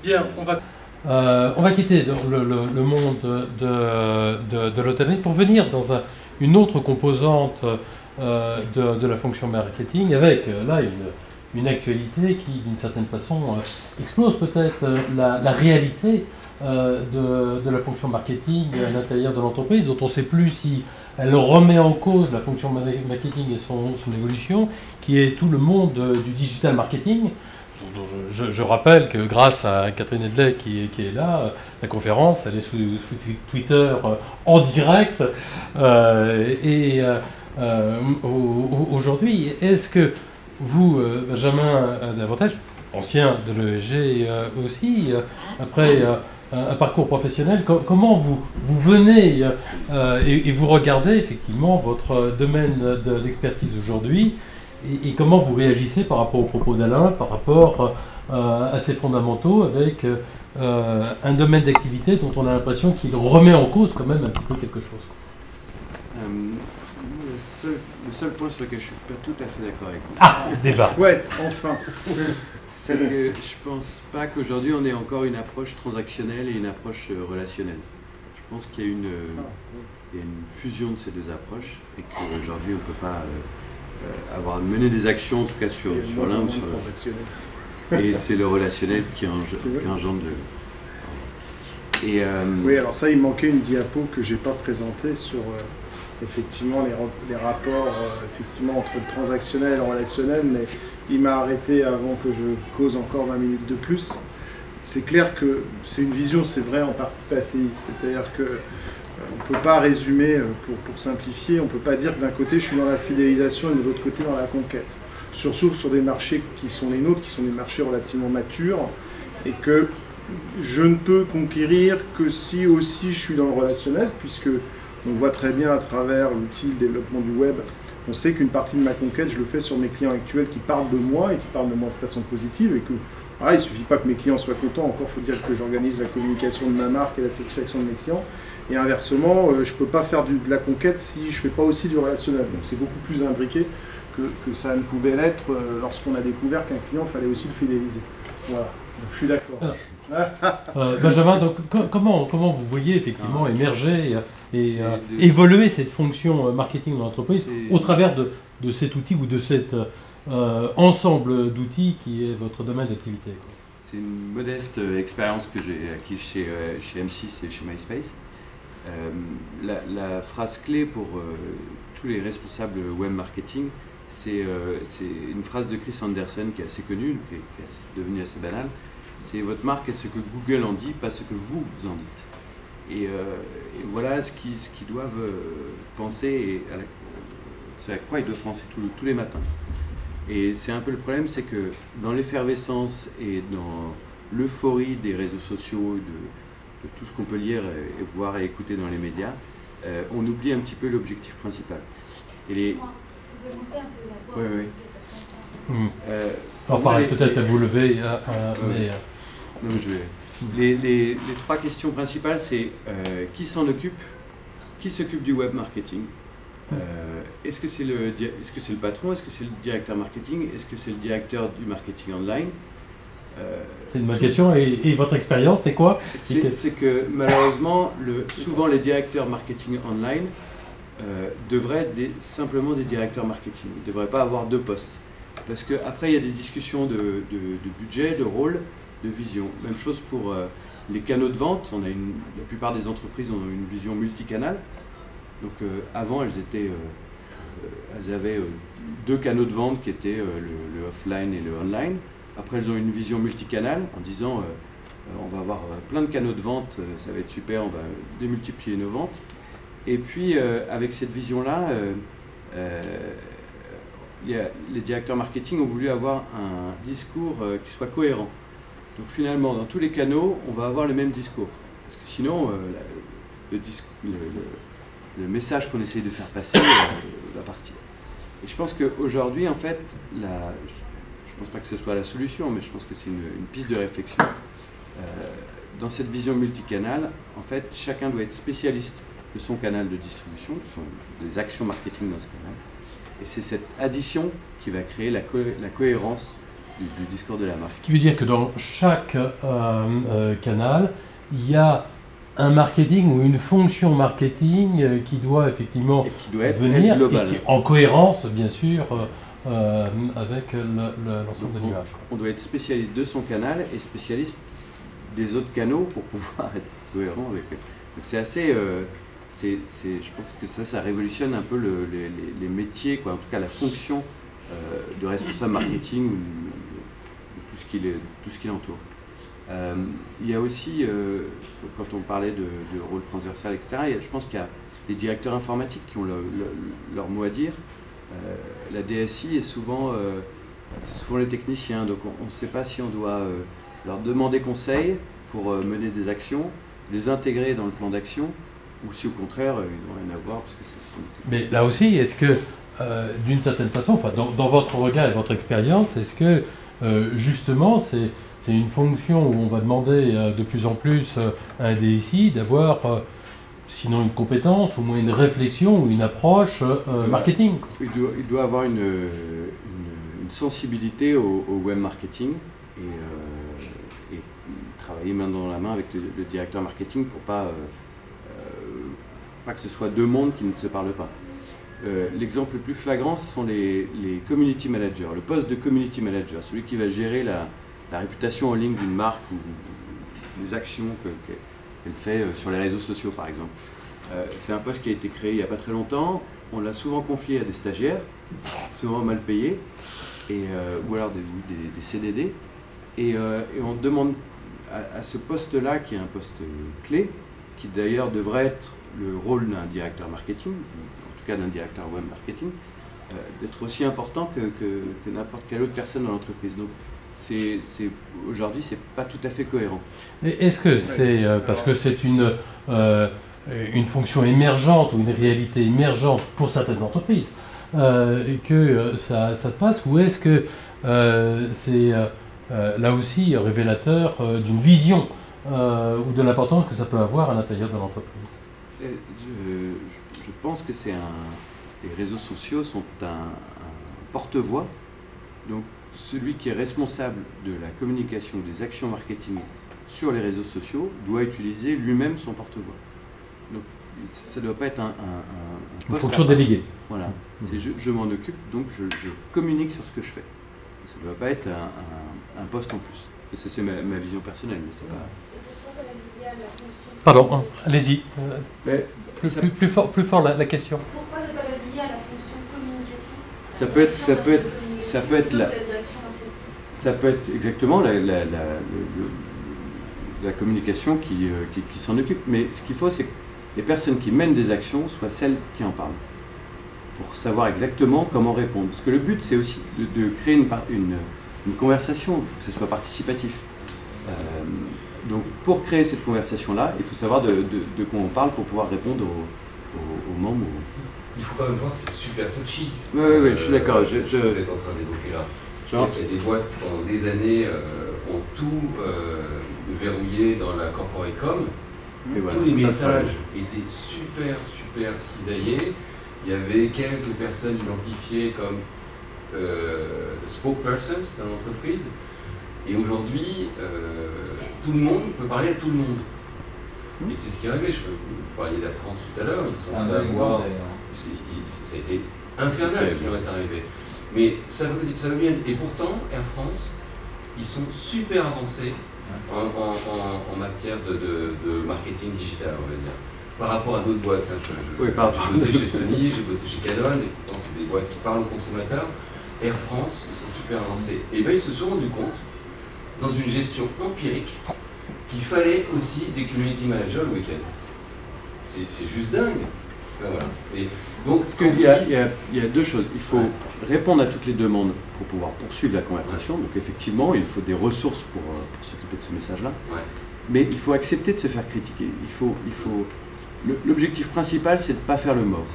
Bien, on va quitter le monde de l'hôtellerie pour venir dans une autre composante de la fonction marketing, avec là une actualité qui, d'une certaine façon, explose peut-être la réalité de la fonction marketing à l'intérieur de l'entreprise, dont on ne sait plus si elle remet en cause la fonction marketing et son évolution, qui est tout le monde du digital marketing. Je rappelle que grâce à Catherine Edley qui est là, la conférence, elle est sous Twitter en direct. Aujourd'hui, est-ce que vous, Benjamin Davantage, ancien de l'ESG aussi, après un parcours professionnel, comment vous venez et vous regardez effectivement votre domaine d'expertise aujourd'hui, et comment vous réagissez par rapport aux propos d'Alain, par rapport à ces fondamentaux, avec un domaine d'activité dont on a l'impression qu'il remet en cause quand même un petit peu quelque chose. Le seul point sur lequel je suis pas tout à fait d'accord avec vous. Ah, débat. Ouais, enfin. C'est que je pense pas qu'aujourd'hui on ait encore une approche transactionnelle et une approche relationnelle. Je pense qu'il y a une fusion de ces deux approches et qu'aujourd'hui on peut pas avoir mené des actions, en tout cas sur l'un ou sur l'autre. Et c'est le relationnel qui engendre le... Oui, alors ça, il manquait une diapo que j'ai pas présentée sur effectivement les rapports effectivement entre le transactionnel et le relationnel, mais il m'a arrêté avant que je cause encore 20 minutes de plus. C'est clair que c'est une vision, c'est vrai, en partie passéiste, c'est-à-dire que on ne peut pas résumer, pour simplifier, on ne peut pas dire que d'un côté je suis dans la fidélisation et de l'autre côté dans la conquête. Surtout sur des marchés qui sont les nôtres, qui sont des marchés relativement matures, et que je ne peux conquérir que si aussi je suis dans le relationnel, puisque on voit très bien à travers l'outil de développement du web, on sait qu'une partie de ma conquête, je le fais sur mes clients actuels qui parlent de moi et qui parlent de moi de façon positive, et que voilà, il ne suffit pas que mes clients soient contents, encore faut dire que j'organise la communication de ma marque et la satisfaction de mes clients. Et inversement, je ne peux pas faire de la conquête si je ne fais pas aussi du relationnel. Donc c'est beaucoup plus imbriqué que ça ne pouvait l'être lorsqu'on a découvert qu'un client, il fallait aussi le fidéliser. Voilà, donc, je suis d'accord. Benjamin, donc, comment vous voyez effectivement émerger et évoluer cette fonction marketing dans l'entreprise au travers de cet outil ou de cet ensemble d'outils qui est votre domaine d'activité? C'est une modeste expérience que j'ai acquise chez M6 et chez MySpace. La phrase clé pour tous les responsables web marketing, c'est une phrase de Chris Anderson qui est assez connue, qui est devenue assez banale. C'est: votre marque est ce que Google en dit, pas ce que vous en dites. Et voilà ce qu'ils doivent penser et ce à quoi ils doivent penser tous les matins. Et c'est un peu le problème, c'est que dans l'effervescence et dans l'euphorie des réseaux sociaux, de tout ce qu'on peut lire et voir et écouter dans les médias, on oublie un petit peu l'objectif principal. Et pareil, peut-être à vous lever, mais... Non, les trois questions principales, c'est qui s'en occupe, qui s'occupe du web marketing, est-ce que c'est le patron, est-ce que c'est le directeur marketing, est-ce que c'est le directeur du marketing online? C'est une bonne question. Et votre expérience, c'est quoi? C'est que malheureusement, souvent les directeurs marketing online devraient être simplement des directeurs marketing. Ils ne devraient pas avoir deux postes. Parce qu'après, il y a des discussions de budget, de rôle, de vision. Même chose pour les canaux de vente. La plupart des entreprises ont une vision multicanale. Donc avant, elles avaient deux canaux de vente qui étaient le offline et le online. Après, elles ont une vision multicanale en disant on va avoir plein de canaux de vente, ça va être super, on va démultiplier nos ventes. Et puis, avec cette vision-là, les directeurs marketing ont voulu avoir un discours qui soit cohérent. Donc finalement, dans tous les canaux, on va avoir le même discours. Parce que sinon, le message qu'on essaye de faire passer va partir. Et je pense qu'aujourd'hui, en fait, je ne pense pas que ce soit la solution, mais je pense que c'est une piste de réflexion. Dans cette vision multicanale, en fait, chacun doit être spécialiste de son canal de distribution, des actions marketing dans ce canal. Et c'est cette addition qui va créer la cohérence du discours de la marque. Ce qui veut dire que dans chaque canal, il y a un marketing ou une fonction marketing qui doit effectivement venir globale. En cohérence, bien sûr, avec l'ensemble de l'image. On doit être spécialiste de son canal et spécialiste des autres canaux pour pouvoir être cohérent avec eux. Donc c'est assez... je pense que ça révolutionne un peu les métiers, quoi, en tout cas la fonction de responsable marketing ou tout ce qui l'entoure. Il y a aussi, quand on parlait de rôle transversal, etc., je pense qu'il y a les directeurs informatiques qui ont leur mot à dire. La DSI est souvent les techniciens, donc on ne sait pas si on doit leur demander conseil pour mener des actions, les intégrer dans le plan d'action, ou si au contraire ils n'ont rien à voir. Parce que mais là aussi, est-ce que d'une certaine façon, enfin, dans votre regard et votre expérience, est-ce que justement c'est une fonction où on va demander de plus en plus à un DSI d'avoir sinon une compétence, au moins une réflexion ou une approche marketing? Il doit avoir une sensibilité au web marketing et travailler main dans la main avec le directeur marketing pour pas que ce soit deux mondes qui ne se parlent pas. L'exemple le plus flagrant, ce sont les community managers, le poste de community manager, celui qui va gérer la réputation en ligne d'une marque ou les actions qu'elle fait sur les réseaux sociaux, par exemple. C'est un poste qui a été créé il n'y a pas très longtemps. On l'a souvent confié à des stagiaires, souvent mal payés, ou alors des CDD. Et on demande à ce poste-là, qui est un poste clé, qui d'ailleurs devrait être le rôle d'un directeur marketing, en tout cas d'un directeur web marketing, d'être aussi important que n'importe quelle autre personne dans l'entreprise. Donc, aujourd'hui, c'est pas tout à fait cohérent. Est-ce que c'est parce que c'est une fonction émergente ou une réalité émergente pour certaines entreprises que ça se passe, ou est-ce que c'est là aussi révélateur d'une vision ou de l'importance que ça peut avoir à l'intérieur de l'entreprise? Je pense que les réseaux sociaux sont un porte-voix. Donc, celui qui est responsable de la communication des actions marketing sur les réseaux sociaux doit utiliser lui-même son porte-voix. Donc, ça ne doit pas être une fonction déléguée. Voilà. Je m'en occupe, donc je communique sur ce que je fais. Ça ne doit pas être un poste en plus. Et ça, c'est ma vision personnelle, mais c'est pas... Pardon, allez-y. Plus fort la question. Pourquoi ne pas la lier à la fonction communication? Ça peut être exactement la communication qui s'en occupe. Mais ce qu'il faut, c'est que les personnes qui mènent des actions soient celles qui en parlent, pour savoir exactement comment répondre. Parce que le but, c'est aussi de créer une conversation, il faut que ce soit participatif. Donc pour créer cette conversation-là, il faut savoir de quoi on parle pour pouvoir répondre aux membres. Il faut quand même voir que c'est super touchy. Oui, je suis d'accord. Ce que vous êtes en train d'évoquer là. Il y a des boîtes qui pendant des années ont tout verrouillé dans la corporate com. Voilà, tous les messages étaient super cisaillés. Il y avait quelques personnes identifiées comme spokespersons dans l'entreprise. Et aujourd'hui, tout le monde peut parler à tout le monde. Et c'est ce qui est arrivé. Vous parliez de la France tout à l'heure, ils sont fait avoir. Ça a été infernal ce qui leur est arrivé. Mais ça veut bien. Et pourtant, Air France, ils sont super avancés en matière de marketing digital, on va dire. Par rapport à d'autres boîtes. J'ai bossé chez Sony, j'ai bossé chez Canon, et pourtant c'est des boîtes qui parlent aux consommateurs. Air France, ils sont super avancés. Et bien ils se sont rendus compte, dans une gestion empirique, qu'il fallait aussi des community managers le week-end. C'est juste dingue. Voilà. Et donc, il y a deux choses. Il faut répondre à toutes les demandes pour pouvoir poursuivre la conversation. Donc effectivement, il faut des ressources pour s'occuper de ce message-là. Mais il faut accepter de se faire critiquer. L'objectif principal, c'est de ne pas faire le mort.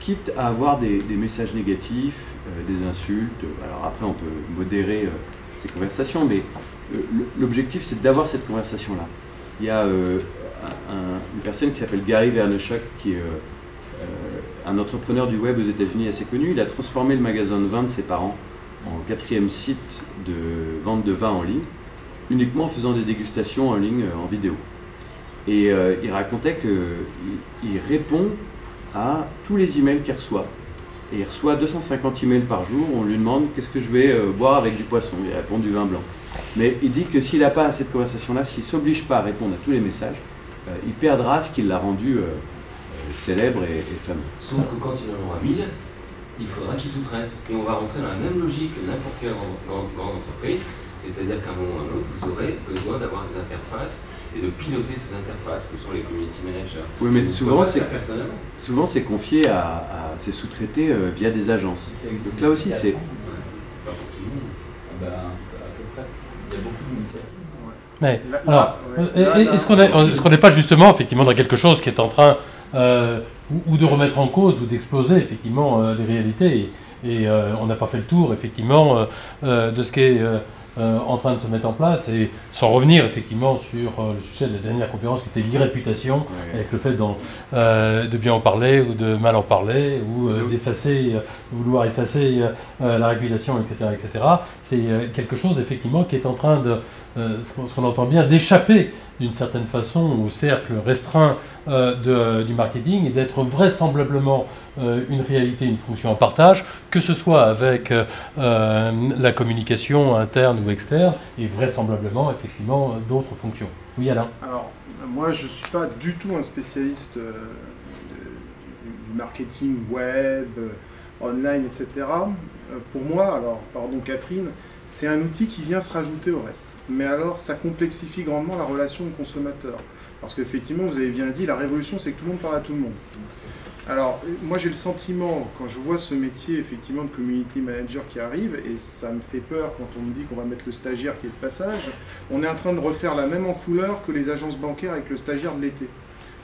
Quitte à avoir des messages négatifs, des insultes. Alors après, on peut modérer ces conversations, mais l'objectif, c'est d'avoir cette conversation-là. Il y a une personne qui s'appelle Gary Vaynerchuk, qui est un entrepreneur du web aux États-Unis assez connu. Il a transformé le magasin de vin de ses parents en 4e site de vente de vin en ligne, uniquement en faisant des dégustations en ligne en vidéo. Et il racontait qu'il répond à tous les emails qu'il reçoit. Et il reçoit 250 emails par jour, on lui demande qu'est-ce que je vais boire avec du poisson, il répond du vin blanc. Mais il dit que s'il n'a pas cette conversation-là, s'il ne s'oblige pas à répondre à tous les messages, il perdra ce qui l'a rendu célèbre et fameux. Sauf que quand il en aura 1000, il faudra qu'il sous-traite. Et on va rentrer dans la même logique que n'importe quelle grande entreprise, c'est-à-dire qu'à un moment ou à un autre, vous aurez besoin d'avoir des interfaces et de piloter ces interfaces que sont les community managers. Oui, mais souvent c'est confié c'est sous-traité via des agences. Donc là aussi c'est... Pas pour tout le monde. À peu près. Il y a beaucoup d'initiatives. Ouais. Alors, est-ce qu'on n'est pas justement effectivement dans quelque chose qui est en train ou de remettre en cause ou d'exploser effectivement les réalités et on n'a pas fait le tour effectivement de ce qui est en train de se mettre en place, et sans revenir effectivement sur le sujet de la dernière conférence qui était l'irréputation, avec le fait de bien en parler ou de mal en parler, ou d'effacer, vouloir effacer la réputation, etc. etc. C'est quelque chose effectivement qui est en train de, ce qu'on entend bien, d'échapper d'une certaine façon au cercle restreint du marketing et d'être vraisemblablement une réalité, une fonction en partage, que ce soit avec la communication interne ou externe, et vraisemblablement effectivement d'autres fonctions. Oui, Alain? Alors, moi je ne suis pas du tout un spécialiste du marketing web, online, etc. Pour moi, alors, pardon Catherine, c'est un outil qui vient se rajouter au reste. Mais alors, ça complexifie grandement la relation au consommateur. Parce qu'effectivement, vous avez bien dit, la révolution, c'est que tout le monde parle à tout le monde. Alors, moi, j'ai le sentiment, quand je vois ce métier, effectivement, de community manager qui arrive, et ça me fait peur quand on me dit qu'on va mettre le stagiaire qui est de passage, on est en train de refaire la même en couleur que les agences bancaires avec le stagiaire de l'été.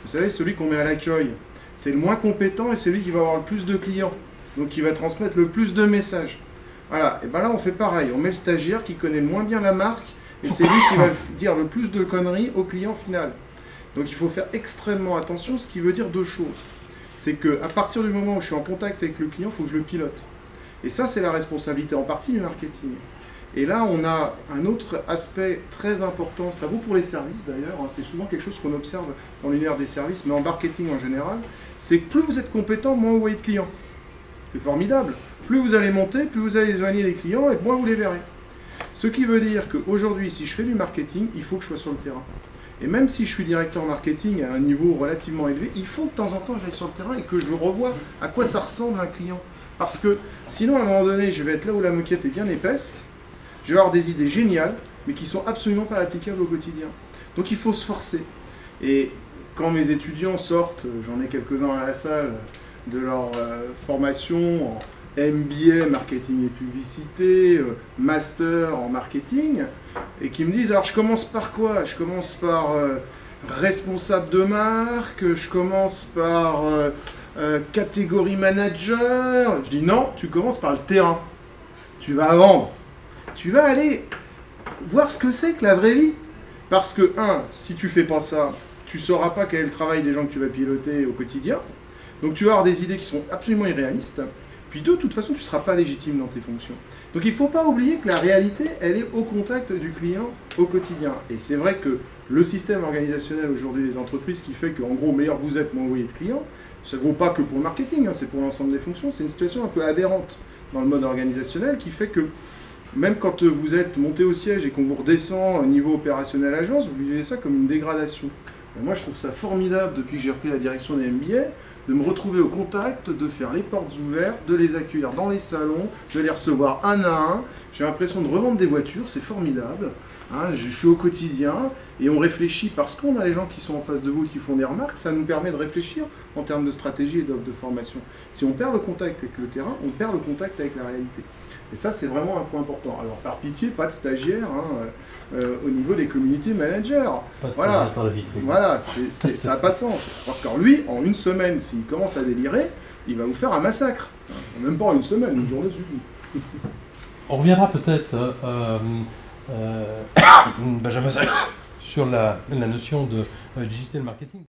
Vous savez, celui qu'on met à l'accueil, c'est le moins compétent et c'est lui qui va avoir le plus de clients. Donc, il va transmettre le plus de messages. Voilà, et bien là, on fait pareil. On met le stagiaire qui connaît le moins bien la marque, et c'est lui qui va dire le plus de conneries au client final. Donc il faut faire extrêmement attention, ce qui veut dire deux choses. C'est qu'à partir du moment où je suis en contact avec le client, il faut que je le pilote. Et ça, c'est la responsabilité en partie du marketing. Et là, on a un autre aspect très important, ça vaut pour les services d'ailleurs, hein, c'est souvent quelque chose qu'on observe dans l'univers des services, mais en marketing en général, c'est que plus vous êtes compétent, moins vous voyez de clients. C'est formidable. Plus vous allez monter, plus vous allez éloigner les clients, et moins vous les verrez. Ce qui veut dire qu'aujourd'hui, si je fais du marketing, il faut que je sois sur le terrain. Et même si je suis directeur marketing à un niveau relativement élevé, il faut que de temps en temps j'aille sur le terrain et que je revoie à quoi ça ressemble un client. Parce que sinon, à un moment donné, je vais être là où la moquette est bien épaisse, je vais avoir des idées géniales, mais qui ne sont absolument pas applicables au quotidien. Donc il faut se forcer. Et quand mes étudiants sortent, j'en ai quelques-uns à la salle, de leur formation en MBA, marketing et publicité, master en marketing, et qui me disent, alors je commence par quoi? Je commence par responsable de marque, je commence par catégorie manager. Je dis non, tu commences par le terrain. Tu vas vendre. Tu vas aller voir ce que c'est que la vraie vie. Parce que, si tu fais pas ça, tu ne sauras pas quel est le travail des gens que tu vas piloter au quotidien. Donc tu vas avoir des idées qui sont absolument irréalistes. Puis de toute façon, tu ne seras pas légitime dans tes fonctions. Donc il ne faut pas oublier que la réalité, elle est au contact du client au quotidien. Et c'est vrai que le système organisationnel aujourd'hui des entreprises qui fait qu'en gros, meilleur vous êtes, moins vous voyez de clients, ça ne vaut pas que pour le marketing, hein, c'est pour l'ensemble des fonctions. C'est une situation un peu aberrante dans le mode organisationnel qui fait que même quand vous êtes monté au siège et qu'on vous redescend au niveau opérationnel agence, vous vivez ça comme une dégradation. Et moi, je trouve ça formidable depuis que j'ai repris la direction des MBA, de me retrouver au contact, de faire les portes ouvertes, de les accueillir dans les salons, de les recevoir un à un. J'ai l'impression de revendre des voitures, c'est formidable. Hein, je suis au quotidien et on réfléchit parce qu'on a les gens qui sont en face de vous qui font des remarques, ça nous permet de réfléchir en termes de stratégie et d'offre de formation. Si on perd le contact avec le terrain, on perd le contact avec la réalité. Et ça, c'est vraiment un point important. Alors, par pitié, pas de stagiaires au niveau des community managers. Voilà, ça n'a pas de sens. Parce qu'en lui, en une semaine, s'il commence à délirer, il va vous faire un massacre. Même pas en une semaine, une journée suffit. On reviendra peut-être, Benjamin, sur la notion de digital marketing.